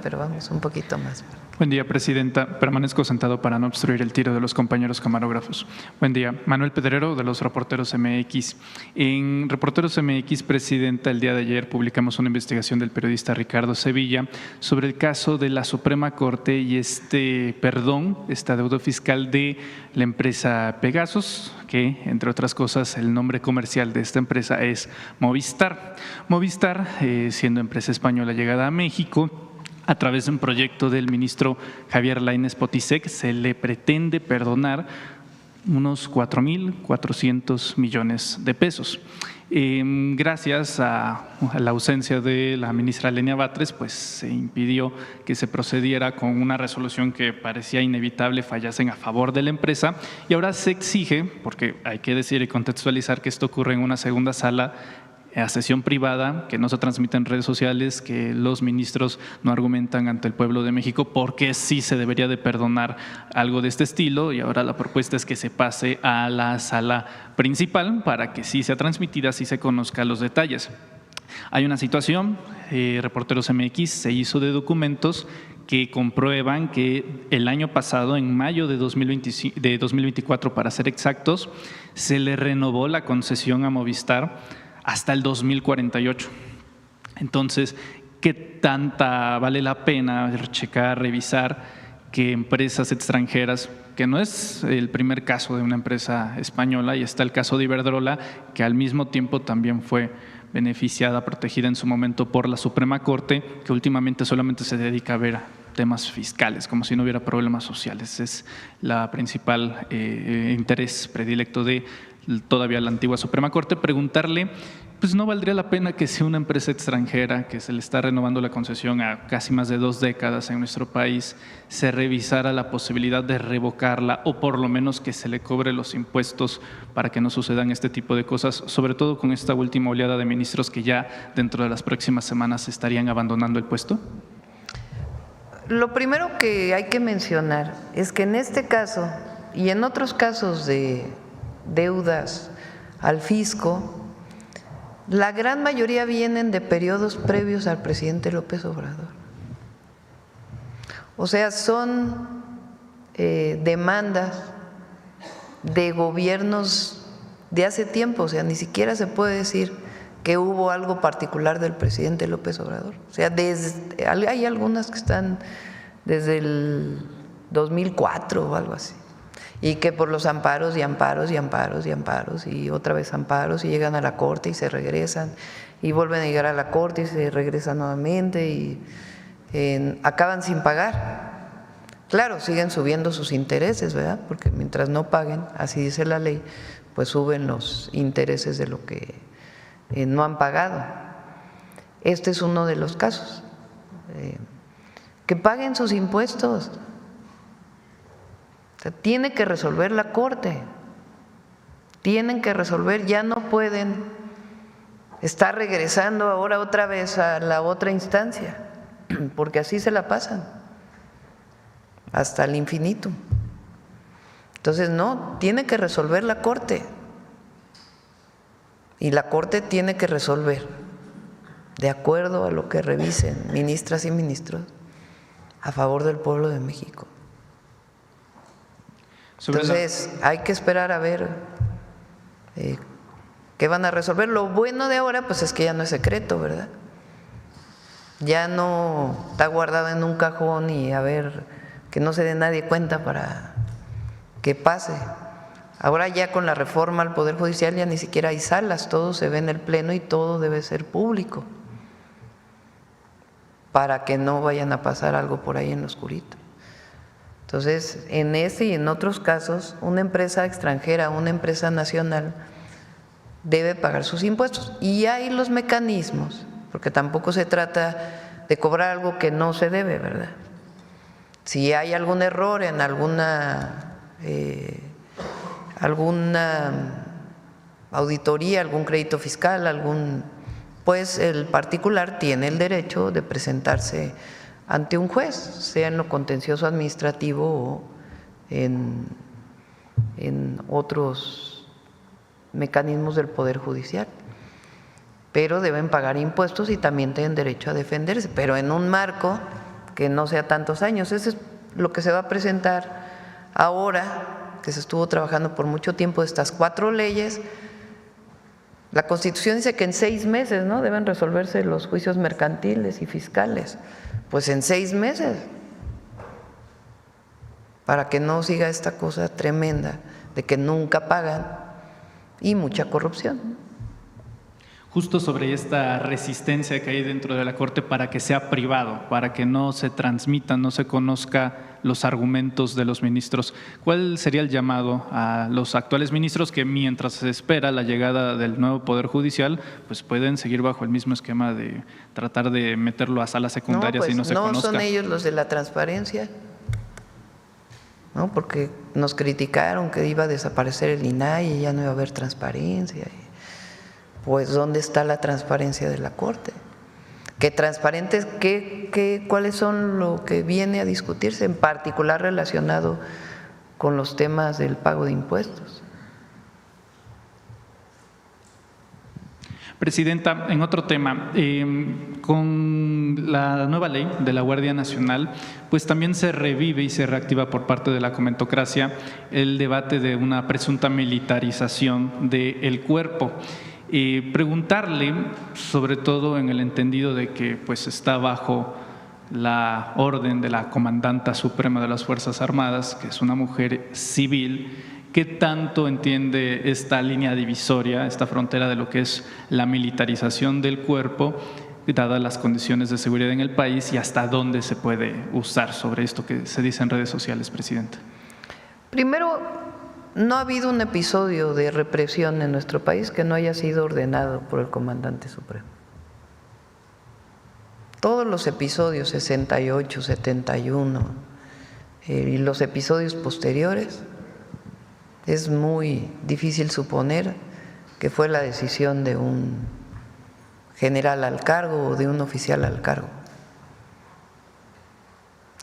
pero vamos un poquito más. Buen día, Presidenta. Permanezco sentado para no obstruir el tiro de los compañeros camarógrafos. Buen día. Manuel Pedrero, de los Reporteros MX. En Reporteros MX, Presidenta, el día de ayer publicamos una investigación del periodista Ricardo Sevilla sobre el caso de la Suprema Corte y esta deuda fiscal de la empresa Pegasus, que, entre otras cosas, el nombre comercial de esta empresa es Movistar. Movistar, siendo empresa española llegada a México, a través de un proyecto del ministro Javier Lainez Potisek, se le pretende perdonar unos 4.400 millones de pesos. Gracias a la ausencia de la ministra Lenia Batres, pues se impidió que se procediera con una resolución que parecía inevitable fallasen a favor de la empresa, y ahora se exige, porque hay que decir y contextualizar que esto ocurre en una segunda sala a sesión privada, que no se transmite en redes sociales, que los ministros no argumentan ante el pueblo de México por qué sí se debería de perdonar algo de este estilo, y ahora la propuesta es que se pase a la sala principal para que sí sea transmitida, sí se conozcan los detalles. Hay una situación, Reporteros MX se hizo de documentos que comprueban que el año pasado, en mayo de 2024 para ser exactos, se le renovó la concesión a Movistar hasta el 2048. Entonces, ¿qué tanta vale la pena checar, revisar que empresas extranjeras, que no es el primer caso de una empresa española, y está el caso de Iberdrola, que al mismo tiempo también fue beneficiada, protegida en su momento por la Suprema Corte, que últimamente solamente se dedica a ver temas fiscales, como si no hubiera problemas sociales? Es la principal interés predilecto de todavía la antigua Suprema Corte. Preguntarle, pues no valdría la pena que si una empresa extranjera que se le está renovando la concesión a casi más de 2 décadas en nuestro país, se revisara la posibilidad de revocarla, o por lo menos que se le cobre los impuestos para que no sucedan este tipo de cosas, sobre todo con esta última oleada de ministros que ya dentro de las próximas semanas estarían abandonando el puesto? Lo primero que hay que mencionar es que en este caso y en otros casos de deudas al fisco, la gran mayoría vienen de periodos previos al presidente López Obrador. O sea, son demandas de gobiernos de hace tiempo. O sea, ni siquiera se puede decir que hubo algo particular del presidente López Obrador. O sea, hay algunas que están desde el 2004 o algo así, y que por los amparos y amparos y amparos y amparos y otra vez amparos, y llegan a la Corte y se regresan y vuelven a llegar a la Corte y se regresan nuevamente y acaban sin pagar. Claro, siguen subiendo sus intereses, ¿verdad? Porque mientras no paguen, así dice la ley, pues suben los intereses de lo que no han pagado. Este es uno de los casos. Que paguen sus impuestos. O sea, tiene que resolver la Corte, tienen que resolver, ya no pueden estar regresando ahora otra vez a la otra instancia, porque así se la pasan hasta el infinito. Entonces, no, tiene que resolver la Corte, y la Corte tiene que resolver de acuerdo a lo que revisen ministras y ministros a favor del pueblo de México. Entonces, hay que esperar a ver qué van a resolver. Lo bueno de ahora, pues es que ya no es secreto, ¿verdad? Ya no está guardado en un cajón y a ver, que no se dé nadie cuenta para que pase. Ahora ya con la reforma al Poder Judicial ya ni siquiera hay salas, todo se ve en el Pleno y todo debe ser público, para que no vayan a pasar algo por ahí en lo oscurito. Entonces, en ese y en otros casos, una empresa extranjera, una empresa nacional debe pagar sus impuestos. Y hay los mecanismos, porque tampoco se trata de cobrar algo que no se debe, ¿verdad? Si hay algún error en alguna auditoría, algún crédito fiscal, pues el particular tiene el derecho de presentarse ante un juez, sea en lo contencioso administrativo o en otros mecanismos del Poder Judicial. Pero deben pagar impuestos y también tienen derecho a defenderse, pero en un marco que no sea tantos años. Eso es lo que se va a presentar ahora, que se estuvo trabajando por mucho tiempo estas 4 leyes. La Constitución dice que en 6 meses, ¿no?, deben resolverse los juicios mercantiles y fiscales. Pues en 6 meses, para que no siga esta cosa tremenda de que nunca pagan y mucha corrupción. Justo sobre esta resistencia que hay dentro de la Corte para que sea privado, para que no se transmita, no se conozca los argumentos de los ministros, ¿cuál sería el llamado a los actuales ministros que mientras se espera la llegada del nuevo Poder Judicial, pues pueden seguir bajo el mismo esquema de tratar de meterlo a salas secundarias y no se conozca? No son ellos los de la transparencia, ¿no? Porque nos criticaron que iba a desaparecer el INAI y ya no iba a haber transparencia. Pues ¿dónde está la transparencia de la Corte? ¿Qué transparentes, cuáles son lo que viene a discutirse, en particular relacionado con los temas del pago de impuestos? Presidenta, en otro tema, con la nueva ley de la Guardia Nacional, pues también se revive y se reactiva por parte de la comentocracia el debate de una presunta militarización del cuerpo. Preguntarle, sobre todo en el entendido de que pues está bajo la orden de la Comandanta Suprema de las Fuerzas Armadas, que es una mujer civil, ¿qué tanto entiende esta línea divisoria, esta frontera de lo que es la militarización del cuerpo, dadas las condiciones de seguridad en el país, y hasta dónde se puede usar sobre esto que se dice en redes sociales, Presidenta? Primero, no ha habido un episodio de represión en nuestro país que no haya sido ordenado por el Comandante Supremo. Todos los episodios, 68, 71 y los episodios posteriores, es muy difícil suponer que fue la decisión de un general al cargo o de un oficial al cargo.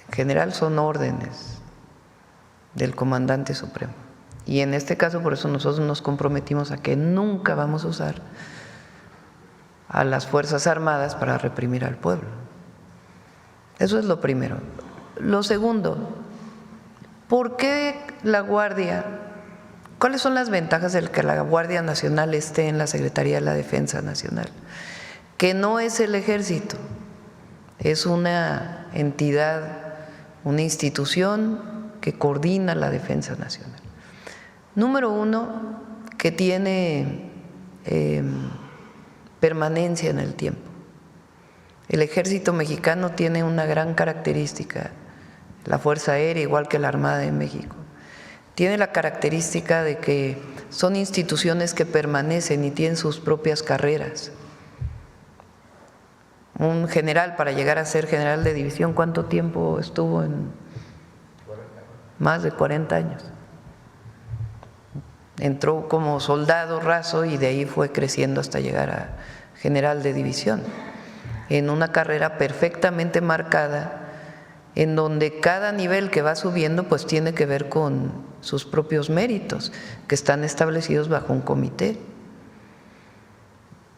En general son órdenes del Comandante Supremo. Y en este caso, por eso nosotros nos comprometimos a que nunca vamos a usar a las Fuerzas Armadas para reprimir al pueblo. Eso es lo primero. Lo segundo, ¿por qué la Guardia? ¿Cuáles son las ventajas de que la Guardia Nacional esté en la Secretaría de la Defensa Nacional? Que no es el Ejército, es una entidad, una institución que coordina la defensa nacional. Número uno, que tiene permanencia en el tiempo. El Ejército mexicano tiene una gran característica, la Fuerza Aérea, igual que la Armada de México. Tiene la característica de que son instituciones que permanecen y tienen sus propias carreras. Un general, para llegar a ser general de división, ¿cuánto tiempo estuvo? Más de 40 años. Entró como soldado raso y de ahí fue creciendo hasta llegar a general de división, en una carrera perfectamente marcada, en donde cada nivel que va subiendo pues tiene que ver con sus propios méritos, que están establecidos bajo un comité.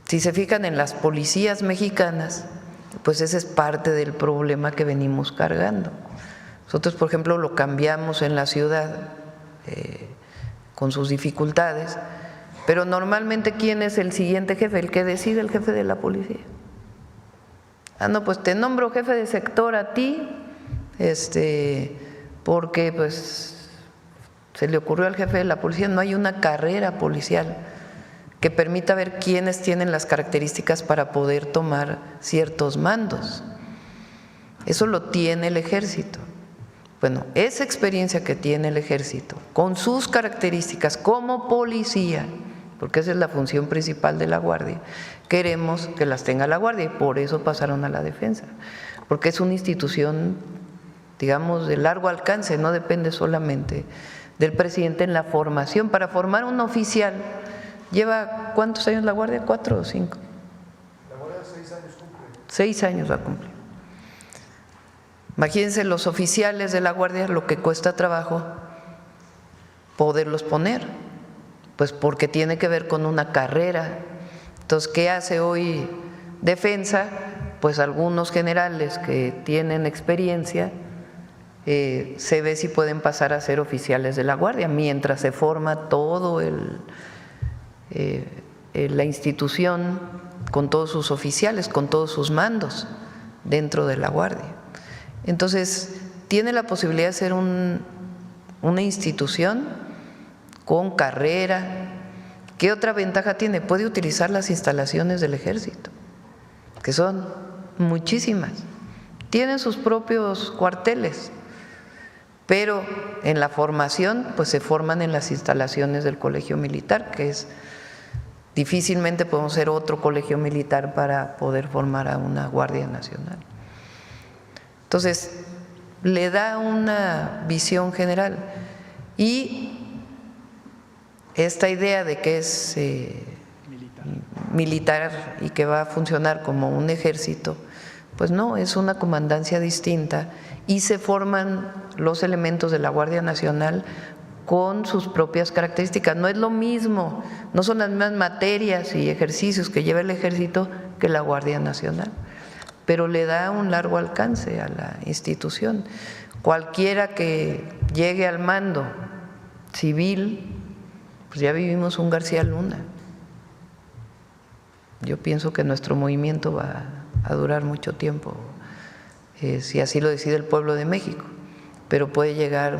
Si se fijan en las policías mexicanas, pues ese es parte del problema que venimos cargando. Nosotros, por ejemplo, lo cambiamos en la ciudad, con sus dificultades, pero normalmente ¿quién es el siguiente jefe? El que decide, el jefe de la policía. Ah, no, pues te nombro jefe de sector a ti, porque pues se le ocurrió al jefe de la policía. No hay una carrera policial que permita ver quiénes tienen las características para poder tomar ciertos mandos. Eso lo tiene el Ejército. Bueno, esa experiencia que tiene el Ejército, con sus características como policía, porque esa es la función principal de la Guardia, queremos que las tenga la Guardia y por eso pasaron a la defensa, porque es una institución, digamos, de largo alcance, no depende solamente del presidente en la formación. Para formar un oficial, ¿lleva cuántos años la Guardia? ¿4 o 5? La Guardia 6 años cumple. 6 años va a cumplir. Imagínense los oficiales de la Guardia, lo que cuesta trabajo poderlos poner, pues porque tiene que ver con una carrera. Entonces, ¿qué hace hoy Defensa? pues algunos generales que tienen experiencia, se ve si pueden pasar a ser oficiales de la Guardia, mientras se forma todo la institución con todos sus oficiales, con todos sus mandos dentro de la Guardia. Entonces, tiene la posibilidad de ser una institución con carrera. ¿Qué otra ventaja tiene? Puede utilizar las instalaciones del Ejército, que son muchísimas. Tienen sus propios cuarteles, pero en la formación pues se forman en las instalaciones del Colegio Militar, que es difícilmente podemos ser otro colegio militar para poder formar a una Guardia Nacional. Entonces, le da una visión general y esta idea de que es militar y que va a funcionar como un ejército, pues no, es una comandancia distinta y se forman los elementos de la Guardia Nacional con sus propias características. No es lo mismo, no son las mismas materias y ejercicios que lleva el Ejército que la Guardia Nacional, pero le da un largo alcance a la institución. Cualquiera que llegue al mando civil, pues ya vivimos un García Luna. Yo pienso que nuestro movimiento va a durar mucho tiempo, si así lo decide el pueblo de México, pero puede llegar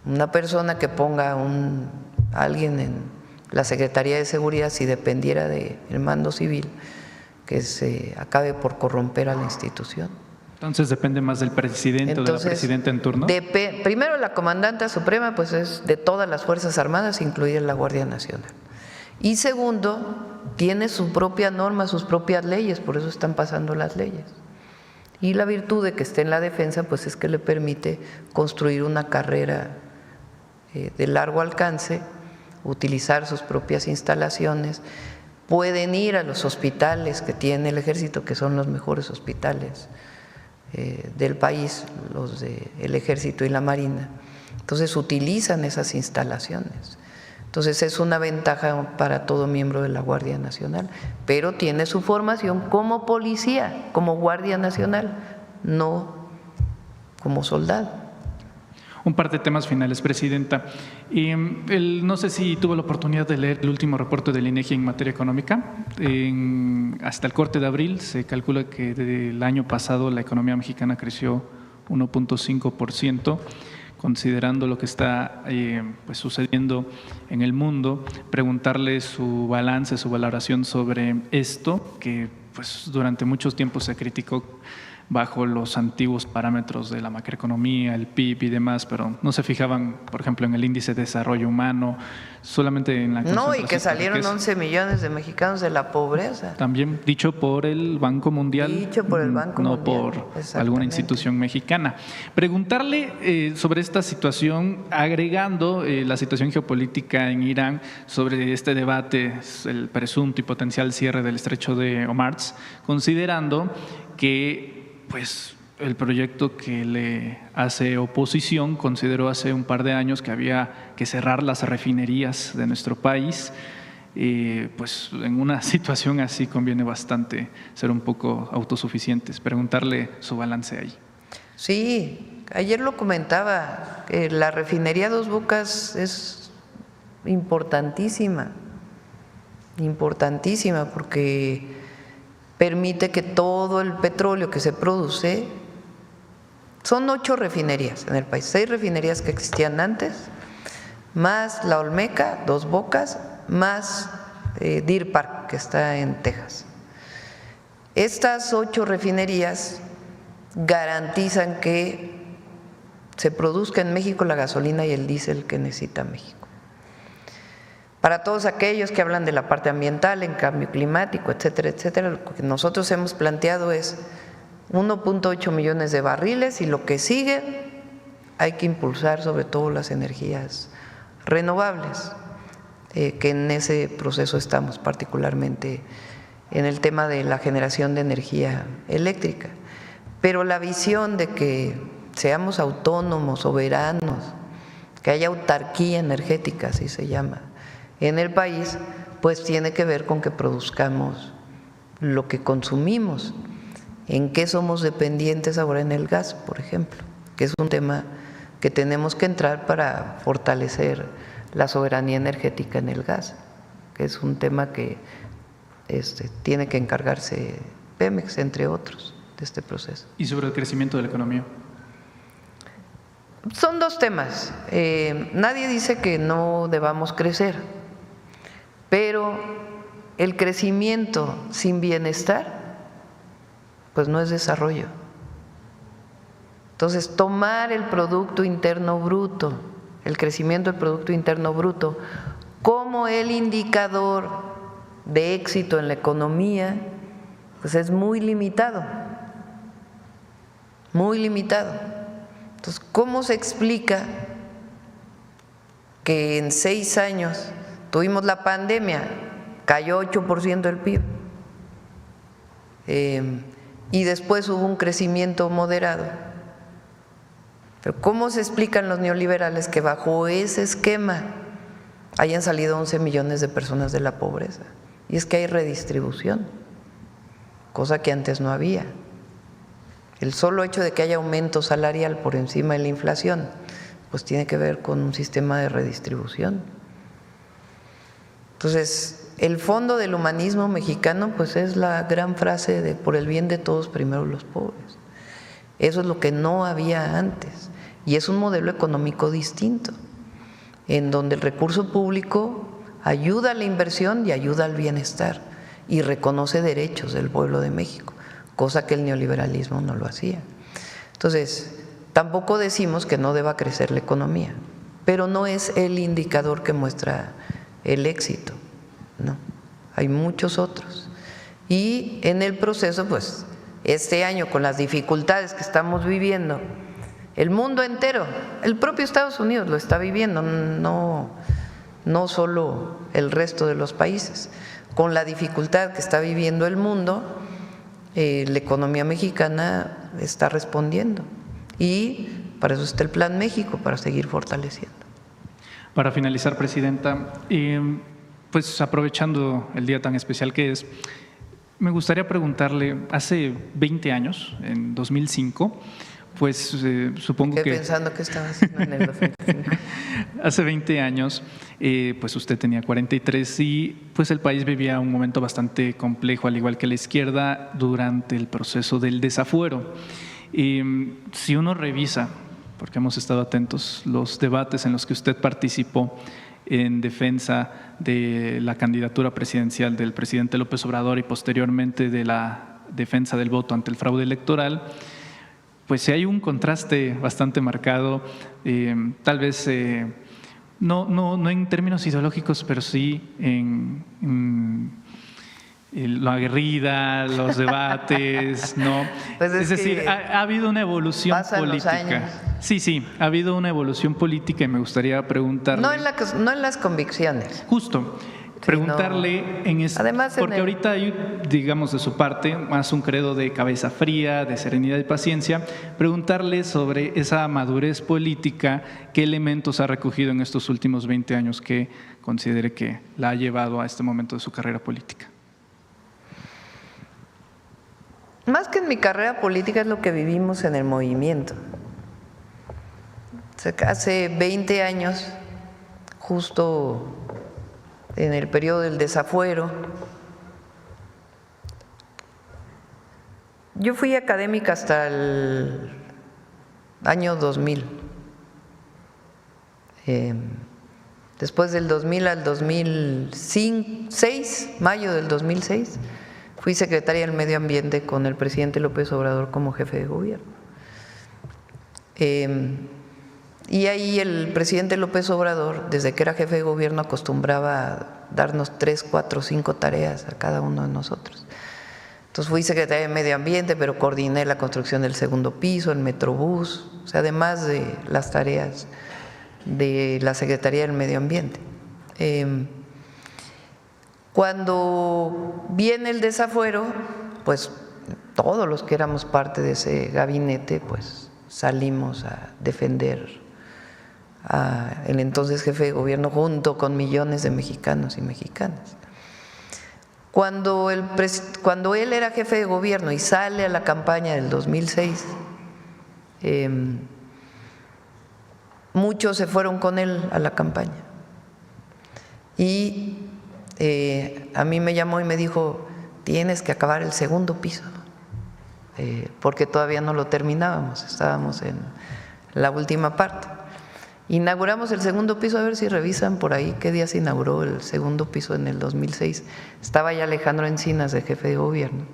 una persona que ponga a alguien en la Secretaría de Seguridad, si dependiera del mando civil, que se acabe por corromper a la institución. Entonces depende más del presidente o de la presidenta en turno. Primero, la comandante suprema pues es de todas las Fuerzas Armadas, incluida la Guardia Nacional. Y segundo, tiene su propia norma, sus propias leyes, por eso están pasando las leyes. Y la virtud de que esté en la defensa pues es que le permite construir una carrera de largo alcance, utilizar sus propias instalaciones. Pueden ir a los hospitales que tiene el Ejército, que son los mejores hospitales del país, los del Ejército y la Marina. Entonces utilizan esas instalaciones. Entonces es una ventaja para todo miembro de la Guardia Nacional, pero tiene su formación como policía, como Guardia Nacional, no como soldado. Un par de temas finales, Presidenta. No sé si tuvo la oportunidad de leer el último reporte del INEGI en materia económica. Hasta el corte de abril se calcula que desde el año pasado la economía mexicana creció 1.5%. Considerando lo que está pues sucediendo en el mundo, preguntarle su balance, su valoración sobre esto, que pues durante muchos tiempos se criticó bajo los antiguos parámetros de la macroeconomía, el PIB y demás, pero no se fijaban, por ejemplo, en el índice de desarrollo humano, solamente en la No, y que salieron 11 millones de mexicanos de la pobreza. También dicho por el Banco Mundial, dicho por el Banco no Mundial, por alguna institución mexicana. Preguntarle sobre esta situación, agregando la situación geopolítica en Irán, sobre este debate, el presunto y potencial cierre del estrecho de Hormuz, considerando que pues el proyecto que le hace oposición consideró hace un par de años que había que cerrar las refinerías de nuestro país. Pues en una situación así conviene bastante ser un poco autosuficientes. Preguntarle su balance ahí. Sí, ayer lo comentaba, que la refinería Dos Bocas es importantísima porque permite que todo el petróleo que se produce, son 8 refinerías en el país, 6 refinerías que existían antes, más la Olmeca, Dos Bocas, más Deer Park, que está en Texas. Estas 8 refinerías garantizan que se produzca en México la gasolina y el diésel que necesita México. Para todos aquellos que hablan de la parte ambiental, en cambio climático, etcétera, etcétera, lo que nosotros hemos planteado es 1.8 millones de barriles y lo que sigue hay que impulsar sobre todo las energías renovables, que en ese proceso estamos, particularmente en el tema de la generación de energía eléctrica. Pero la visión de que seamos autónomos, soberanos, que haya autarquía energética, así se llama, en el país, pues tiene que ver con que produzcamos lo que consumimos, en qué somos dependientes ahora en el gas, por ejemplo, que es un tema que tenemos que entrar para fortalecer la soberanía energética en el gas, que es un tema que tiene que encargarse Pemex, entre otros, de este proceso. ¿Y sobre el crecimiento de la economía? Son dos temas. Nadie dice que no debamos crecer, pero el crecimiento sin bienestar, pues no es desarrollo. Entonces, tomar el Producto Interno Bruto, el crecimiento del Producto Interno Bruto, como el indicador de éxito en la economía, pues es muy limitado, muy limitado. Entonces, ¿cómo se explica que en 6 años tuvimos la pandemia, cayó 8% el PIB, y después hubo un crecimiento moderado? Pero ¿cómo se explican los neoliberales que bajo ese esquema hayan salido 11 millones de personas de la pobreza? Y es que hay redistribución, cosa que antes no había. El solo hecho de que haya aumento salarial por encima de la inflación, pues tiene que ver con un sistema de redistribución. Entonces, el fondo del humanismo mexicano, pues es la gran frase de por el bien de todos, primero los pobres. Eso es lo que no había antes, y es un modelo económico distinto, en donde el recurso público ayuda a la inversión y ayuda al bienestar y reconoce derechos del pueblo de México, cosa que el neoliberalismo no lo hacía. Entonces, tampoco decimos que no deba crecer la economía, pero no es el indicador que muestra el éxito, no, hay muchos otros. Y en el proceso, pues, este año con las dificultades que estamos viviendo, el mundo entero, el propio Estados Unidos lo está viviendo, no solo el resto de los países. Con la dificultad que está viviendo el mundo, la economía mexicana está respondiendo, y para eso está el Plan México, para seguir fortaleciendo. Para finalizar, Presidenta, pues aprovechando el día tan especial que es, me gustaría preguntarle, hace 20 años, en 2005, pues supongo que… pensando que estaba haciendo en el 2005. Hace 20 años, pues usted tenía 43 y pues el país vivía un momento bastante complejo, al igual que la izquierda, durante el proceso del desafuero. Si uno revisa, porque hemos estado atentos, los debates en los que usted participó en defensa de la candidatura presidencial del presidente López Obrador y posteriormente de la defensa del voto ante el fraude electoral, pues sí hay un contraste bastante marcado, tal vez no en términos ideológicos, pero sí en la aguerrida, los debates, ¿no? Pues es decir, ha habido una evolución política. Sí, ha habido una evolución política y me gustaría preguntarle… No en las convicciones. Justo, preguntarle en esto, Además, porque ahorita hay, digamos, de su parte, más un credo de cabeza fría, de serenidad y paciencia, preguntarle sobre esa madurez política, qué elementos ha recogido en estos últimos 20 años que considere que la ha llevado a este momento de su carrera política. Más que en mi carrera política es lo que vivimos en el movimiento. O sea, hace 20 años, justo en el periodo del desafuero, yo fui académica hasta el año 2000. Después del 2000 al 2006, mayo del 2006, fui secretaria del Medio Ambiente con el presidente López Obrador como jefe de gobierno. Y ahí el presidente López Obrador, desde que era jefe de gobierno, acostumbraba a darnos 3, 4, 5 tareas a cada uno de nosotros. Entonces fui secretaria de Medio Ambiente, pero coordiné la construcción del segundo piso, el Metrobús, o sea, además de las tareas de la Secretaría del Medio Ambiente. Cuando viene el desafuero, pues todos los que éramos parte de ese gabinete, pues salimos a defender al entonces jefe de gobierno junto con millones de mexicanos y mexicanas. Cuando él era jefe de gobierno y sale a la campaña del 2006, muchos se fueron con él a la campaña. Y a mí me llamó y me dijo, tienes que acabar el segundo piso, porque todavía no lo terminábamos, estábamos en la última parte. Inauguramos el segundo piso, a ver si revisan por ahí qué día se inauguró el segundo piso en el 2006. Estaba ya Alejandro Encinas de jefe de gobierno.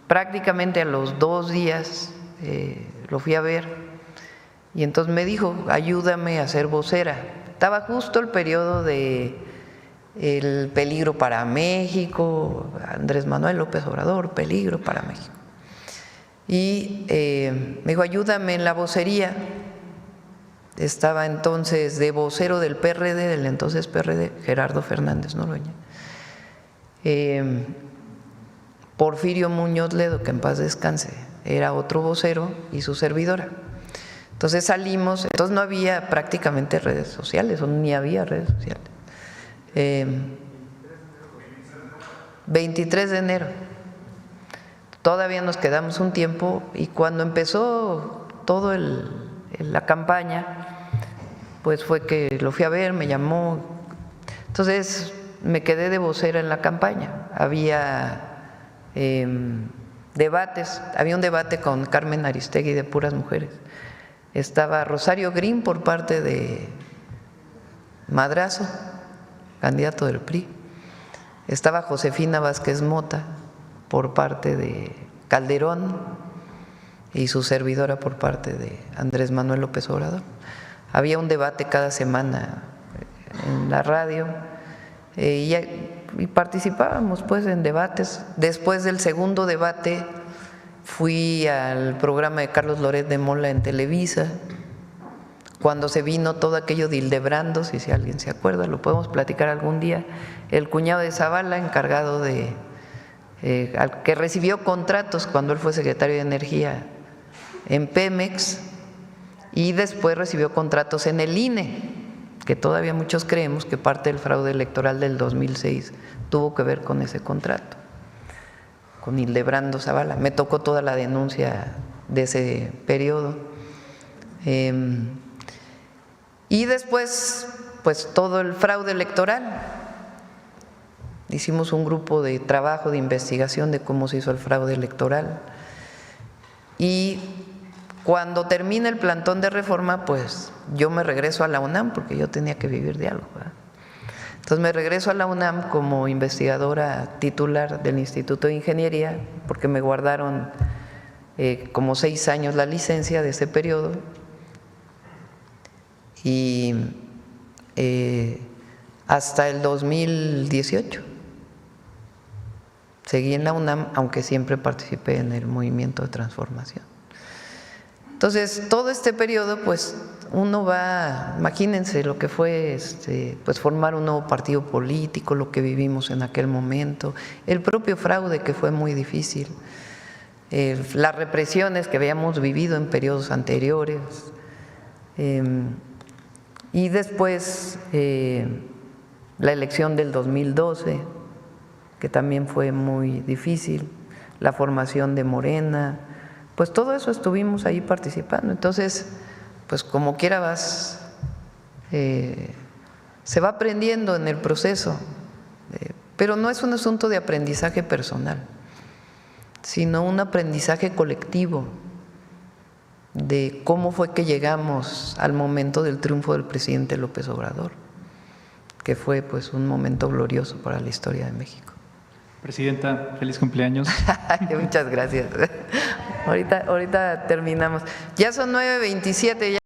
Prácticamente a los 2 días lo fui a ver y entonces me dijo, ayúdame a ser vocera. Estaba justo el periodo de el peligro para México, Andrés Manuel López Obrador, peligro para México. Y me dijo, ayúdame en la vocería. Estaba entonces de vocero del PRD, del entonces PRD, Gerardo Fernández Noroña. Porfirio Muñoz Ledo, que en paz descanse, era otro vocero y su servidora. Entonces salimos, entonces no había prácticamente redes sociales, o ni había redes sociales. 23 de enero. Todavía nos quedamos un tiempo y cuando empezó todo la campaña, pues fue que lo fui a ver, me llamó. Entonces me quedé de vocera en la campaña. Había debates, había un debate con Carmen Aristegui de Puras Mujeres. Estaba Rosario Green por parte de Madrazo, candidato del PRI. Estaba Josefina Vázquez Mota por parte de Calderón y su servidora por parte de Andrés Manuel López Obrador. Había un debate cada semana en la radio y participábamos pues en debates. Después del segundo debate fui al programa de Carlos Loret de Mola en Televisa, cuando se vino todo aquello de Hildebrando, si alguien se acuerda, lo podemos platicar algún día, el cuñado de Zavala, encargado de, que recibió contratos cuando él fue secretario de Energía en Pemex y después recibió contratos en el INE, que todavía muchos creemos que parte del fraude electoral del 2006 tuvo que ver con ese contrato, con Hildebrando Zavala. Me tocó toda la denuncia de ese periodo. Y después, pues todo el fraude electoral. Hicimos un grupo de trabajo, de investigación de cómo se hizo el fraude electoral. Y cuando termina el plantón de reforma, pues yo me regreso a la UNAM, porque yo tenía que vivir de algo, ¿verdad? Entonces me regreso a la UNAM como investigadora titular del Instituto de Ingeniería, porque me guardaron como 6 años la licencia de ese periodo. Y hasta el 2018 seguí en la UNAM, aunque siempre participé en el movimiento de transformación. Entonces, todo este periodo, pues uno va, imagínense lo que fue pues formar un nuevo partido político, lo que vivimos en aquel momento, el propio fraude que fue muy difícil, las represiones que habíamos vivido en periodos anteriores, y después la elección del 2012, que también fue muy difícil, la formación de Morena, pues todo eso estuvimos ahí participando. Entonces, pues como quiera vas, se va aprendiendo en el proceso, pero no es un asunto de aprendizaje personal, sino un aprendizaje colectivo de cómo fue que llegamos al momento del triunfo del presidente López Obrador, que fue pues un momento glorioso para la historia de México. Presidenta, feliz cumpleaños. Muchas gracias. Ahorita terminamos. Ya son 9:27.